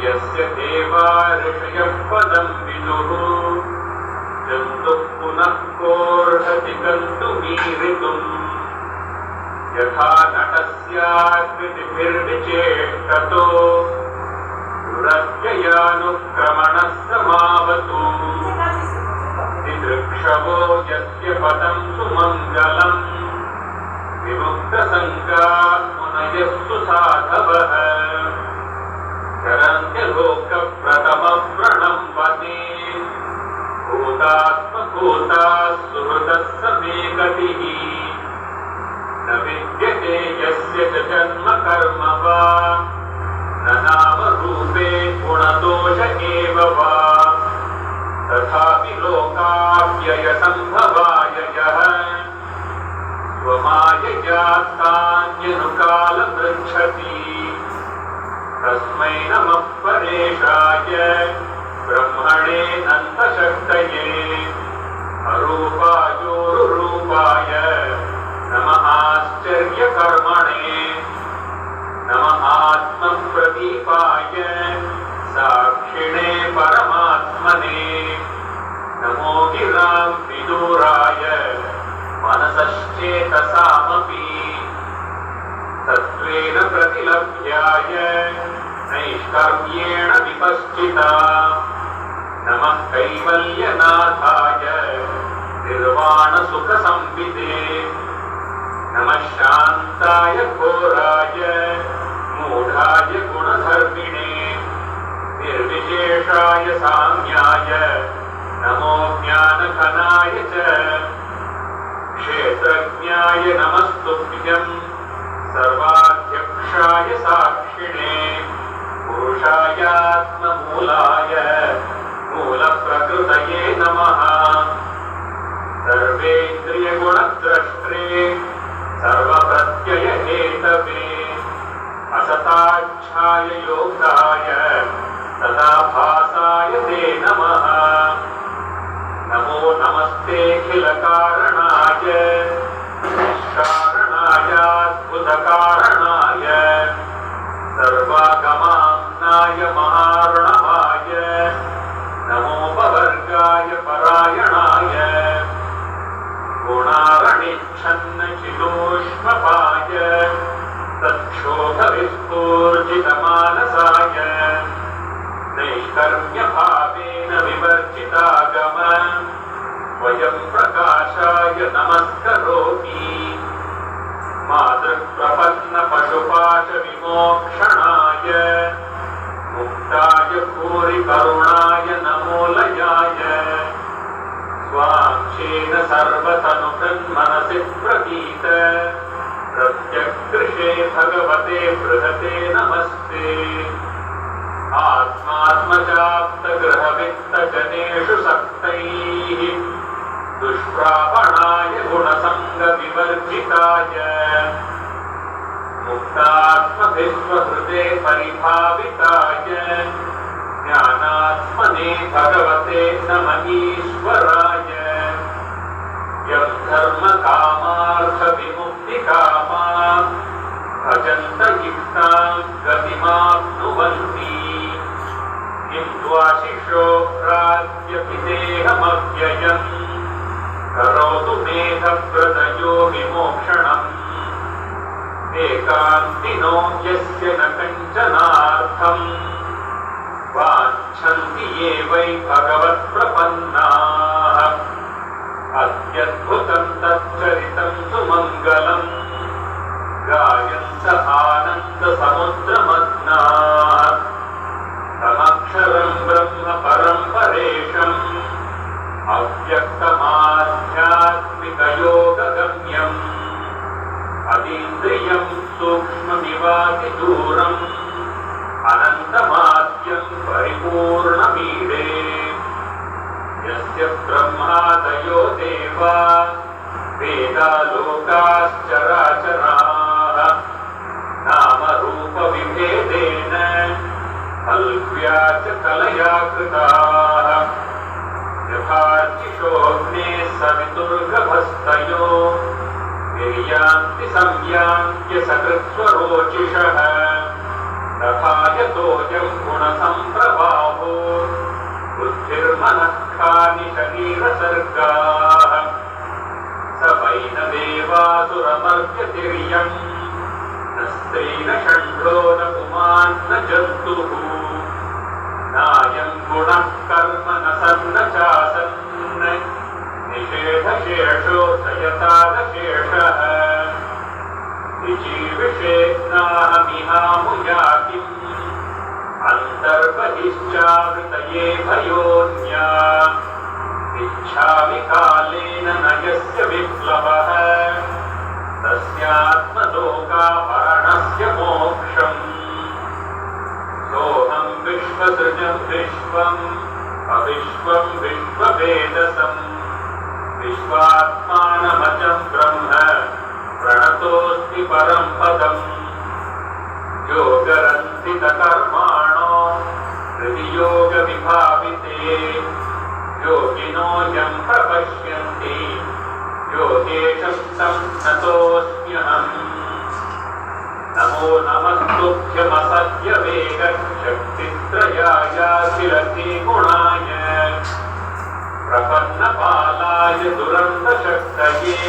यस्य देवा ऋषयः पदं विदुः जन्तुः पुनः कोऽर्हति गन्तुमीरितुम् यथा नटस्याकृतिभिर्विचेष्टतो दुरत्ययानुक्रमणः समावतु दिदृक्षवो यस्य पदं सुमङ्गलम् विमुक्तसङ्गा मुनयस्तु साधवः चरन्त्यलोकप्रथमप्रणम्पते भूतात्मभूताः सुहृदः समे गतिः न विद्यते यस्य च जन्म कर्म वा न नामरूपे गुणदोष एव वा तथापि लोकाव्ययसम्भवाय यः स्वमायया तान्यनुकालमृच्छति तस्मै नमः परेशाय ब्रह्मणे अन्तशक्तये अरूपायोरुरूपाय नमः आश्चर्यकर्मणे नमः आत्मप्रदीपाय साक्षिणे परमात्मने नमो गिरां विदूराय मनसश्चेतसामपि तत्त्वेन प्रतिलभ्याय नैष्कर्म्येण विपश्चिता नमः कैवल्यनाथाय निर्वाणसुखसंविदे नमः शान्ताय घोराय मूढाय गुणधर्मिणे निर्विशेषाय साम्याय नमो ज्ञानघनाय च क्षेत्रज्ञाय नमस्तुभ्यं सर्वाध्यक्षाय साक्षिणे पुरुषायात्ममूलाय मूलप्रकृतये नमः सर्वेन्द्रियगुणद्रष्ट्रे सर्वप्रत्ययहेतवे असताच्छाय योगाय सदाभासाय ते नमः नमो नमस्तेऽखिलकारणाय निष्कारणायाद्भुतकारणाय सर्वागमाम्नाय महार्णवाय नमोपवर्गाय परायणाय गुणारणिच्छन्नचिदूष्मपाय तच्छोभविस्फूर्जितमानसाय नैष्कर्म्यभावेन विवर्जितागम स्वयं प्रकाशाय नमस्करोमि मातृप्रपन्नपशुपाशविमोक्षणाय मुक्ताय भूरिकरुणाय नमोलयाय स्वांशेन सर्वतनुकृन्मनसि प्रतीत प्रत्यकृषे भगवते बृहते नमस्ते आत्मात्मजाप्तगृहवित्तजनेषु सक्तैः दुष्प्रापणाय गुणसङ्गविवर्जिताय मुक्तात्मभिस्वहृदे परिभाविताय ज्ञानात्मने भगवते नमः ईश्वराय यं धर्मकामार्थविमुक्तिकामा भजन्त युक्तां गतिमाप्नुवन्ति किं द्वाशिषो प्राप्यपिदेहमव्ययम् करोतु मेघव्रतयो विमोक्षणम् एकान्तिनो यस्य न कञ्चनार्थम् वाञ्छन्ति ये वै भगवत्प्रपन्नाः अत्यद्भुतं तच्चरितं सुमङ्गलम् गायन्त आनन्दसमुद्रमग्नाः तमक्षरं ब्रह्म परं परेशम् अव्यक्तमाध्यात्मिकयोगगम्यम् अतीन्द्रियं सूक्ष्ममिवातिदूरम् अनन्तमाद्यं परिपूर्णमीडे यस्य ब्रह्मादयो देवा वेदालोकाश्चराचराः नामरूपविभेदेन अल्प्या च कलया कृताः यथार्चिषोऽग्ने सवितुर्गभस्तयो निर्यान्ति संयान्त्य सकृत्स्वरोचिषः तथा यतो सोऽयं गुणसम्प्रभावो बुद्धिर्मनःखानि शरीरसर्गाः स वै न देवासुरमर्त्यतिर्यं न स्त्री न षण्ढो न पुमान् न जन्तुः नायं गुणः कर्म न सन्न चासन् निषेधशेषो दयतादशेषः विजीविषेत्नाहमिहामुयातिम् अन्तर्बहिश्चावृतये भयोन्या इच्छामि कालेन न यस्य विप्लवः तस्यात्मलोकापरणस्य मोक्षम् सोऽहं विश्वसृजं विश्वम् अविश्वं विश्ववेदसम् विश्वात्मानमजं ब्रह्म प्रणतोऽस्मि परं पदम् योगरन्थितकर्माणो हृदि योगविभाविते योगिनो यं प्रपश्यन्ति योगेशं तं नतोऽस्म्यहम् नमो नमस्तुभ्यमसत्यवेगशक्तित्रयायाखिलत्रिगुणाय प्रपन्नपालाय दुरन्तशक्तये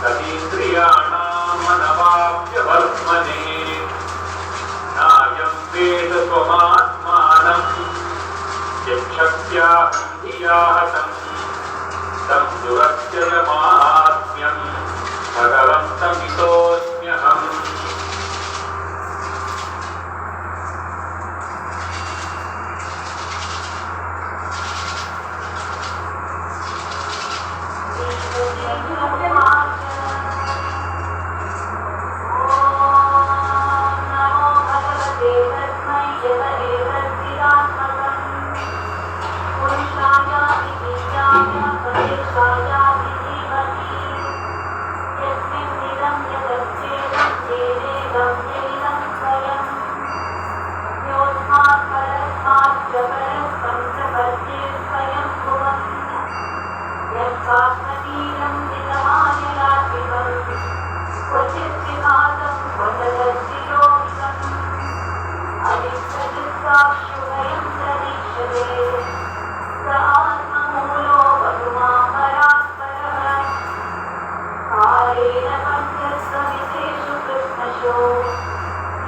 सतीन्द्रियाणां मनवाप्यवर्त्मने नायं वेद त्वमात्मानं यच्छक्त्याहं धिया हतं तं दुरत्ययमाहात्म्यं भगवन्तमितोऽस्म्यहम्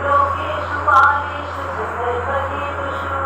लोकेषु बालेषु च सर्वहेतुषु